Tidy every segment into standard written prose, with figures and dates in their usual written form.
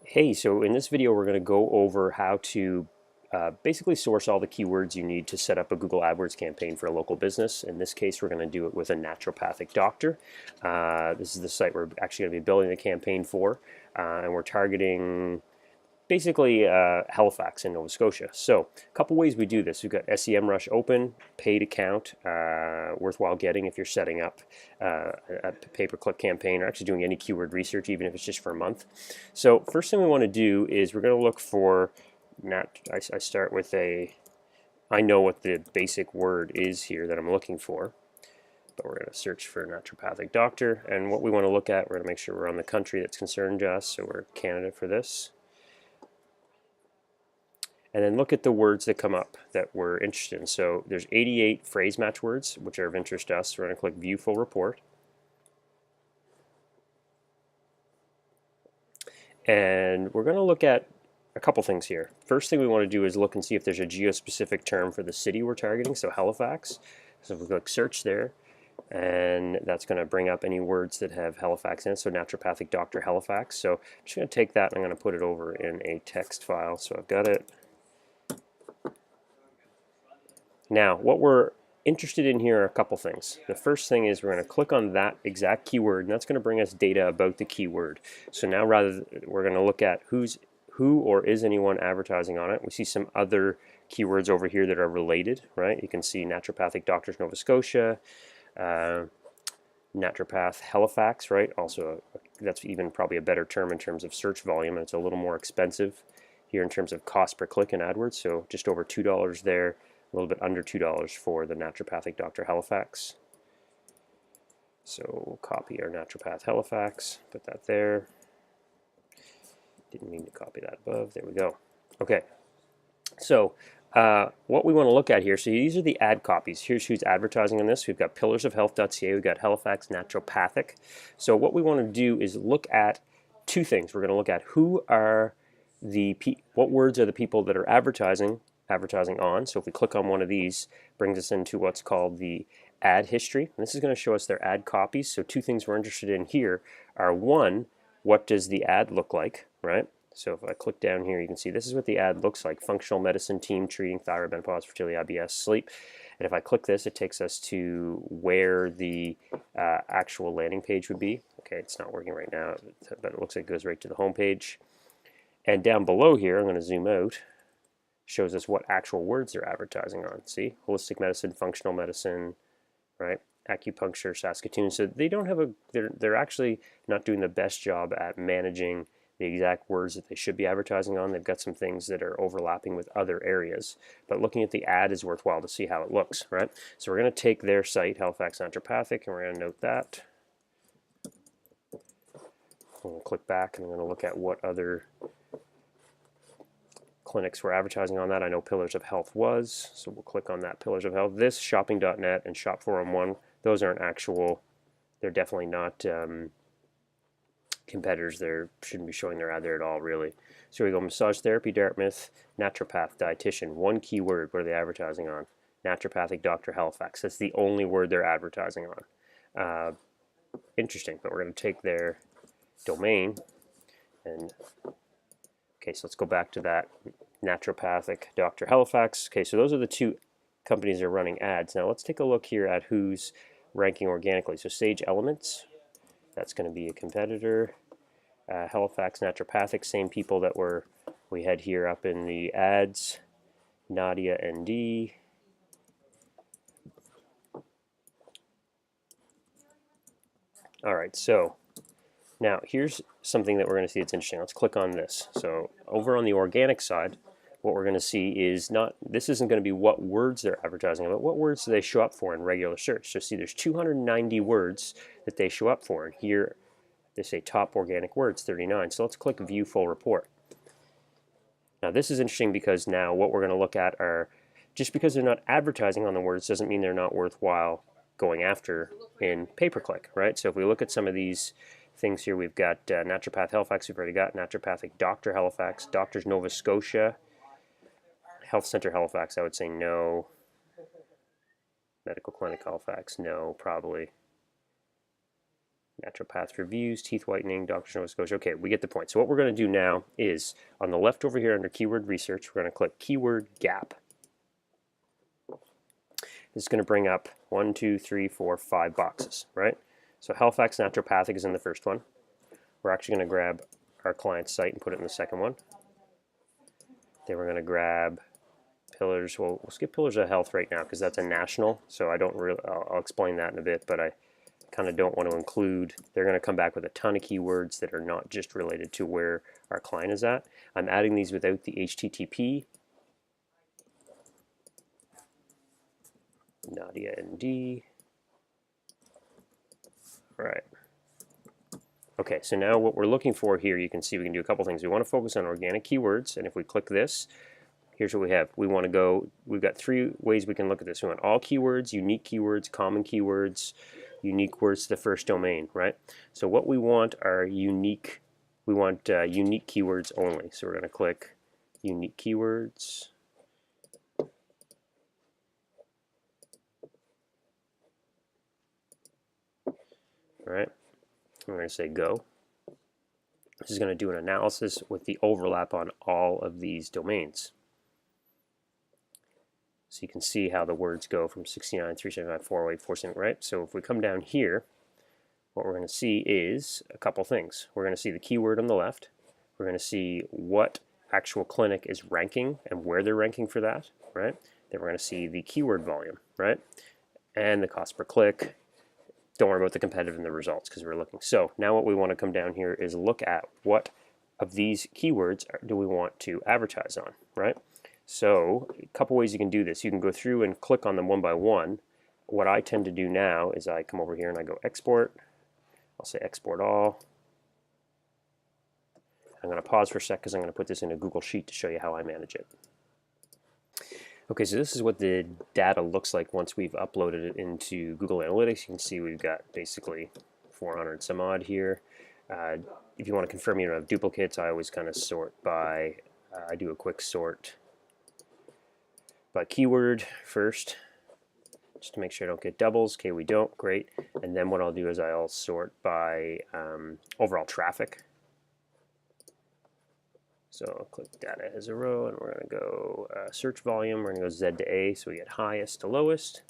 Hey, so in this video we're going to go over how to basically source all the keywords you need to set up a Google AdWords campaign for a local business. In this case we're going to do it with a naturopathic doctor. This is the site we're actually going to be building the campaign for, and we're targeting basically Halifax in Nova Scotia. So a couple ways we do this. We've got SEMRush open, paid account, worthwhile getting if you're setting up a pay-per-click campaign or actually doing any keyword research, even if it's just for a month. So first thing we want to do is we're going to look for, I start with I know what the basic word is here that I'm looking for. But we're going to search for naturopathic doctor, and what we want to look at, we're going to make sure we're on the country that's concerned to us, so we're Canada for this. And then look at the words that come up that we're interested in. So there's 88 phrase match words which are of interest to us. So we're going to click View Full Report. And we're going to look at a couple things here. First thing we want to do is look and see if there's a geospecific term for the city we're targeting, so Halifax. So if we click search there, and that's going to bring up any words that have Halifax in it, so naturopathic doctor Halifax. So I'm just going to take that and I'm going to put it over in a text file. So I've got it. Now, what we're interested in here are a couple things. The first thing is we're going to click on that exact keyword, and that's going to bring us data about the keyword. So now we're going to look at who or is anyone advertising on it. We see some other keywords over here that are related, right? You can see naturopathic doctors Nova Scotia, naturopath Halifax, right? Also, that's even probably a better term in terms of search volume, and it's a little more expensive here in terms of cost per click in AdWords. So just over $2 there. A little bit under $2 for the naturopathic Dr. Halifax. So we'll copy our naturopath Halifax, put that there. Didn't mean to copy that above. There we go. Okay. So what we want to look at here, so these are the ad copies. Here's who's advertising on this. We've got pillarsofhealth.ca, we've got Halifax Naturopathic. So what we want to do is look at two things. We're going to look at what words are the people that are advertising on. So if we click on one of these, brings us into what's called the ad history. And this is going to show us their ad copies. So two things we're interested in here are, one, what does the ad look like, right? So if I click down here, you can see this is what the ad looks like. Functional medicine team treating thyroid, menopause, fertility, IBS, sleep. And if I click this, it takes us to where the actual landing page would be. Okay, it's not working right now, but it looks like it goes right to the home page. And down below here, I'm going to zoom out, shows us what actual words they're advertising on. See, holistic medicine, functional medicine, right? Acupuncture, Saskatoon. So they don't have they're actually not doing the best job at managing the exact words that they should be advertising on. They've got some things that are overlapping with other areas, but looking at the ad is worthwhile to see how it looks, right? So we're going to take their site, Halifax Naturopathic, and we're going to note that. I'm going to click back and I'm going to look at what other clinics were advertising on that. I know Pillars of Health was, so we'll click on that, Pillars of Health. This, shopping.net and shop 411, those aren't actual, they're definitely not competitors. They shouldn't be showing their ad there at all, really. So we go massage therapy, Dartmouth, naturopath, dietitian, one keyword, what are they advertising on? Naturopathic Dr. Halifax. That's the only word they're advertising on. Interesting, but we're going to take their domain and okay, so let's go back to that naturopathic Dr. Halifax. Okay, so those are the two companies that are running ads. Now let's take a look here at who's ranking organically. So Sage Elements, that's going to be a competitor. Halifax Naturopathic, same people that we had here up in the ads. Nadia ND. All right, so now here's something that we're going to see that's interesting. Let's click on this. So over on the organic side, what we're going to see is this isn't going to be what words they're advertising, but what words do they show up for in regular search. So see, there's 290 words that they show up for, and here they say top organic words, 39. So let's click View Full Report. Now this is interesting because now what we're going to look at are, just because they're not advertising on the words doesn't mean they're not worthwhile going after in pay-per-click, right? So if we look at some of these things here, we've got naturopath Halifax, we've already got naturopathic Dr. Halifax, Doctors Nova Scotia, Health Center Halifax, I would say no. Medical Clinic Halifax, no, probably. naturopath reviews, teeth whitening, Dr. Nova Scotia. Okay, we get the point. So what we're going to do now is on the left over here under keyword research, we're going to click keyword gap. This is going to bring up 1, 2, 3, 4, 5 boxes, right? So Halifax naturopathic is in the first one. We're actually going to grab our client's site and put it in the second one. Then we're going to grab Pillars. We'll skip Pillars of Health right now because that's a national. So I don't really. I'll explain that in a bit, but I kind of don't want to include. They're going to come back with a ton of keywords that are not just related to where our client is at. I'm adding these without the HTTP. Nadia ND. All right. Okay, so now what we're looking for here, you can see we can do a couple things. We want to focus on organic keywords, and if we click this, here's what we have. We want to go, we've got 3 ways we can look at this. We want all keywords, unique keywords, common keywords, unique words to the first domain, right? So what we want are unique, we want unique keywords only. So we're going to click unique keywords. All right, we're going to say go. This is going to do an analysis with the overlap on all of these domains. So you can see how the words go from 69, 375, 408, 470, right? So if we come down here, what we're going to see is a couple things. We're going to see the keyword on the left. We're going to see what actual clinic is ranking and where they're ranking for that, right? Then we're going to see the keyword volume, right? And the cost per click. Don't worry about the competitive and the results because we're looking. So now what we want to come down here is look at what of these keywords do we want to advertise on, right? So a couple ways you can do this. You can go through and click on them one by one. What I tend to do now is I come over here and I go export. I'll say export all. I'm going to pause for a sec because I'm going to put this in a Google Sheet to show you how I manage it. Okay, so this is what the data looks like once we've uploaded it into Google Analytics. You can see we've got basically 400 some odd here. If you want to confirm you don't have duplicates, I always kind of sort by, I do a quick sort by keyword first, just to make sure I don't get doubles. Okay, we don't, great. And then what I'll do is I'll sort by overall traffic. So I'll click data as a row, and we're going to go search volume. We're going to go Z to A, so we get highest to lowest.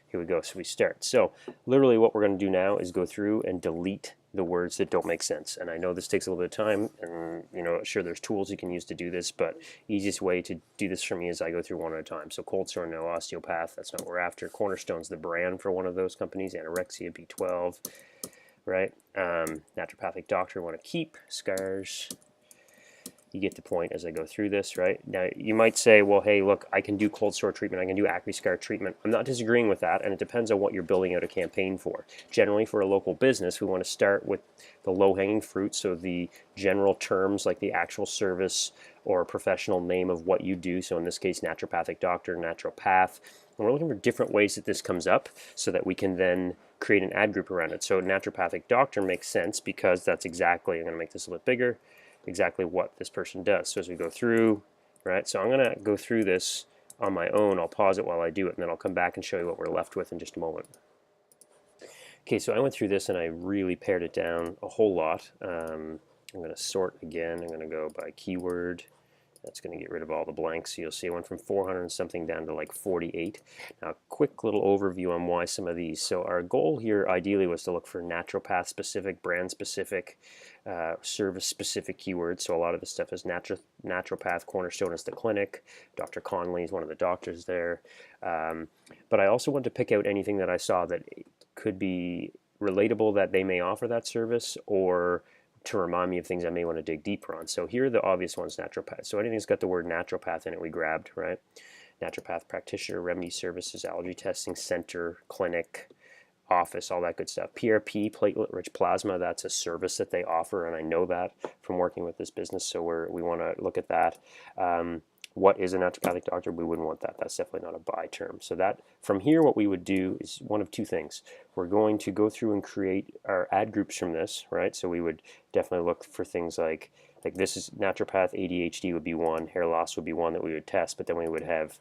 Here we go, so we start. So literally what we're going to do now is go through and delete the words that don't make sense. And I know this takes a little bit of time, and sure there's tools you can use to do this, but easiest way to do this for me is I go through one at a time. So cold sore, no. Osteopath, that's not what we're after. Cornerstone's the brand for one of those companies. Anorexia, B12, right? Naturopathic doctor, want to keep. Scars. You get the point as I go through this, right? Now, you might say, well, hey, look, I can do cold sore treatment, I can do acne scar treatment. I'm not disagreeing with that, and it depends on what you're building out a campaign for. Generally, for a local business, we want to start with the low-hanging fruit, so the general terms like the actual service or professional name of what you do. So in this case, naturopathic doctor, naturopath. And we're looking for different ways that this comes up so that we can then create an ad group around it. So naturopathic doctor makes sense because that's exactly, I'm going to make this a little bit bigger, exactly what this person does. So as we go through, right, so I'm going to go through this on my own. I'll pause it while I do it, and then I'll come back and show you what we're left with in just a moment. Okay, so I went through this and I really pared it down a whole lot. I'm going to sort again. I'm going to go by keyword. That's going to get rid of all the blanks. So you'll see I went from 400 and something down to like 48. Now, a quick little overview on why some of these. So our goal here ideally was to look for naturopath specific, brand specific, service specific keywords. So a lot of the stuff is naturopath. Cornerstone is the clinic. Dr. Conley is one of the doctors there. But I also wanted to pick out anything that I saw that could be relatable, that they may offer that service, or to remind me of things I may want to dig deeper on. So here are the obvious ones, naturopath. So anything that's got the word naturopath in it, we grabbed, right? Naturopath practitioner, remedy services, allergy testing, center, clinic, office, all that good stuff. PRP, platelet-rich plasma, that's a service that they offer, and I know that from working with this business, so we want to look at that. What is a naturopathic doctor? We wouldn't want that. That's definitely not a buy term. So that from here, what we would do is one of two things. We're going to go through and create our ad groups from this, right? So we would definitely look for things like this is naturopath, ADHD would be one, hair loss would be one that we would test, but then we would have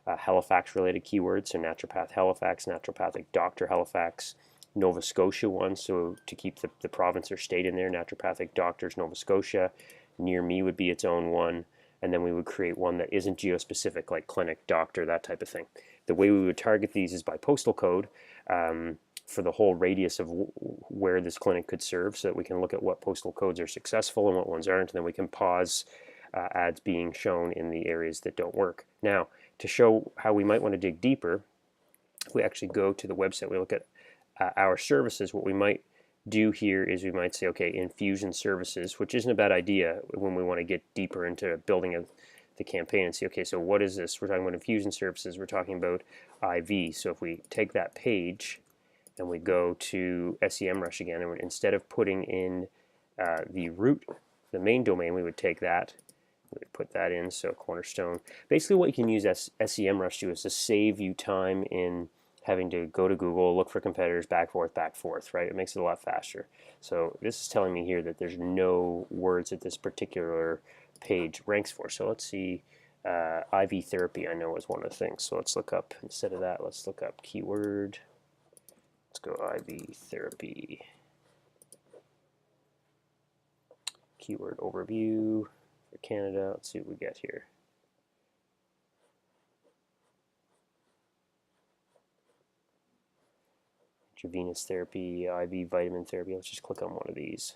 Halifax related keywords, so naturopath Halifax, naturopathic doctor Halifax, Nova Scotia one, so to keep the province or state in there, naturopathic doctors Nova Scotia. Near me would be its own one, and then we would create one that isn't geospecific, like clinic, doctor, that type of thing. The way we would target these is by postal code for the whole radius of where this clinic could serve, so that we can look at what postal codes are successful and what ones aren't, and then we can pause ads being shown in the areas that don't work. Now, to show how we might want to dig deeper, if we actually go to the website, we look at our services, what we might do here is we might say, okay, infusion services, which isn't a bad idea when we want to get deeper into building the campaign and see, okay, so what is this? We're talking about infusion services, we're talking about IV. So if we take that page and we go to SEMRush again, and instead of putting in the root, the main domain, we would take that, we would put that in, so Cornerstone. Basically what you can use SEMRush to is to save you time in having to go to Google, look for competitors, back, forth, right? It makes it a lot faster. So this is telling me here that there's no words that this particular page ranks for. So let's see, IV therapy I know is one of the things. So let's look up, instead of that, let's look up keyword. Let's go IV therapy. Keyword overview for Canada. Let's see what we get here. Intravenous therapy, IV vitamin therapy. Let's just click on one of these.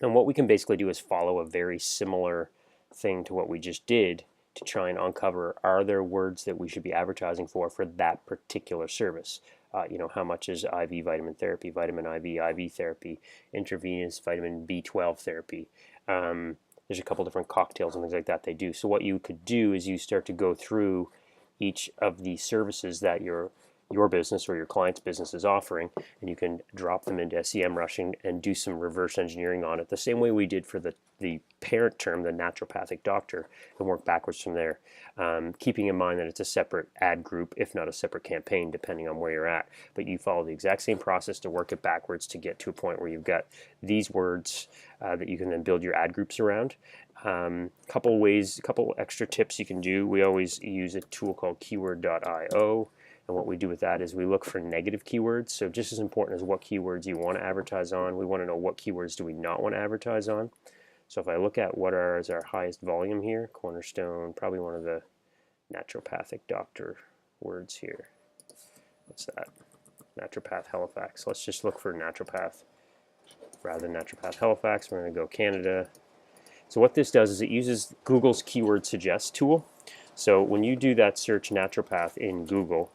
And what we can basically do is follow a very similar thing to what we just did to try and uncover, are there words that we should be advertising for that particular service? You know, how much is IV vitamin therapy, vitamin IV therapy, intravenous vitamin B12 therapy? There's a couple different cocktails and things like that they do. So what you could do is you start to go through each of the services that your business or your client's business is offering, and you can drop them into SEMrush and do some reverse engineering on it, the same way we did for the parent term, the naturopathic doctor, and work backwards from there, keeping in mind that it's a separate ad group, if not a separate campaign, depending on where you're at. But you follow the exact same process to work it backwards to get to a point where you've got these words that you can then build your ad groups around. Couple extra tips you can do. We always use a tool called Keywordio, and what we do with that is we look for negative keywords. So just as important as what keywords you want to advertise on, we want to know what keywords do we not want to advertise on. So if I look at what is our highest volume here, Cornerstone, probably one of the naturopathic doctor words here. What's that? Naturopath Halifax. Let's just look for naturopath rather than naturopath Halifax. We're going to go Canada. So what this does is it uses Google's Keyword Suggest tool. So when you do that search naturopath in Google,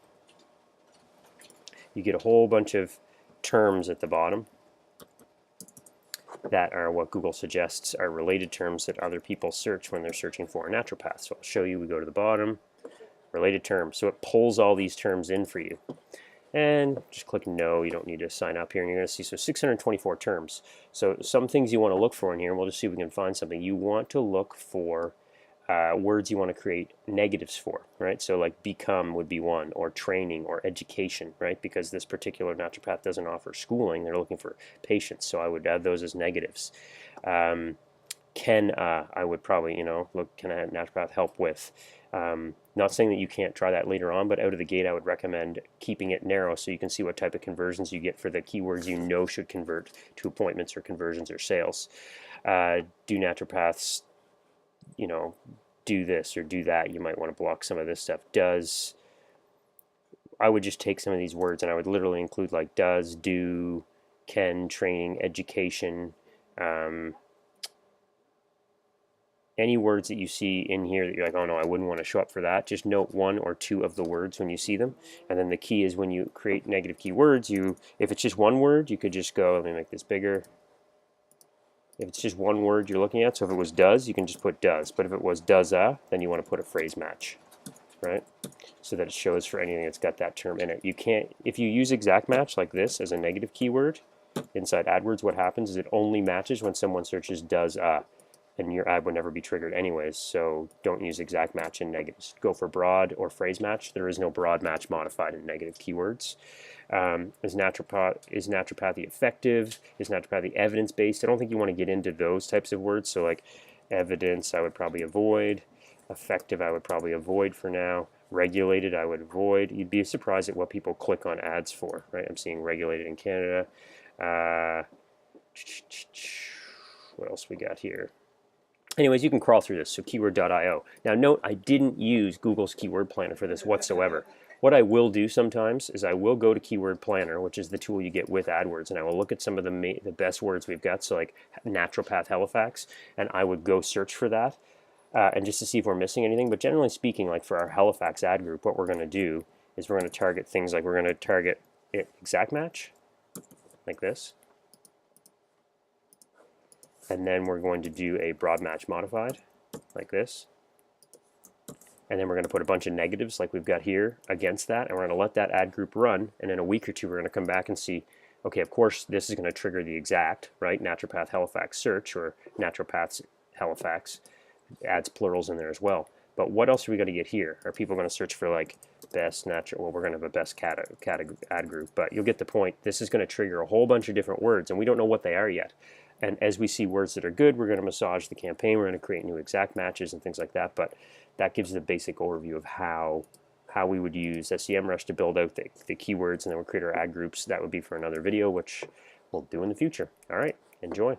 you get a whole bunch of terms at the bottom that are what Google suggests are related terms that other people search when they're searching for a naturopath. So I'll show you, we go to the bottom, related terms. So it pulls all these terms in for you. And just click no, you don't need to sign up here, and you're going to see 624 terms. So some things you want to look for in here, and we'll just see if we can find something. You want to look for words you want to create negatives for, right? So like become would be one, or training, or education, right? Because this particular naturopath doesn't offer schooling, they're looking for patients, so I would add those as negatives. I would probably, look, can a naturopath help with? Not saying that you can't try that later on, but out of the gate I would recommend keeping it narrow so you can see what type of conversions you get for the keywords you know should convert to appointments or conversions or sales. Do naturopaths, do this or do that? You might want to block some of this stuff. I would just take some of these words and I would literally include like does, do, can, training, education, any words that you see in here that you're like, oh no, I wouldn't want to show up for that. Just note one or two of the words when you see them. And then the key is when you create negative keywords, if it's just one word, you could just go, let me make this bigger. If it's just one word you're looking at, so if it was does, you can just put does. But if it was does, then you want to put a phrase match, right? So that it shows for anything that's got that term in it. You can't, if you use exact match like this as a negative keyword inside AdWords, what happens is it only matches when someone searches does, and your ad would never be triggered anyways, so don't use exact match in negatives. Go for broad or phrase match. There is no broad match modified in negative keywords. Is naturopathy effective? Is naturopathy evidence-based? I don't think you want to get into those types of words, so like evidence I would probably avoid. Effective I would probably avoid for now. Regulated, I would avoid. You'd be surprised at what people click on ads for, right? I'm seeing regulated in Canada. What else we got here? Anyways, you can crawl through this, so keyword.io. Now note, I didn't use Google's Keyword Planner for this whatsoever. What I will do sometimes is I will go to Keyword Planner, which is the tool you get with AdWords, and I will look at some of the best words we've got, so like naturopath Halifax, and I would go search for that, and just to see if we're missing anything. But generally speaking, like for our Halifax ad group, what we're going to do is we're going to target things like we're going to target exact match, like this. And then we're going to do a broad match modified, like this. And then we're going to put a bunch of negatives like we've got here against that, and we're going to let that ad group run, and in a week or two we're going to come back and see, okay, of course this is going to trigger the exact, right, naturopath Halifax search, or naturopaths Halifax, adds plurals in there as well. But what else are we going to get here? Are people going to search for like best natural? Well, we're going to have a best ad group, but you'll get the point. This is going to trigger a whole bunch of different words, and we don't know what they are yet. And as we see words that are good, we're going to massage the campaign. We're going to create new exact matches and things like that. But that gives the basic overview of how we would use SEMRush to build out the keywords, and then we'll create our ad groups. That would be for another video, which we'll do in the future. All right, enjoy.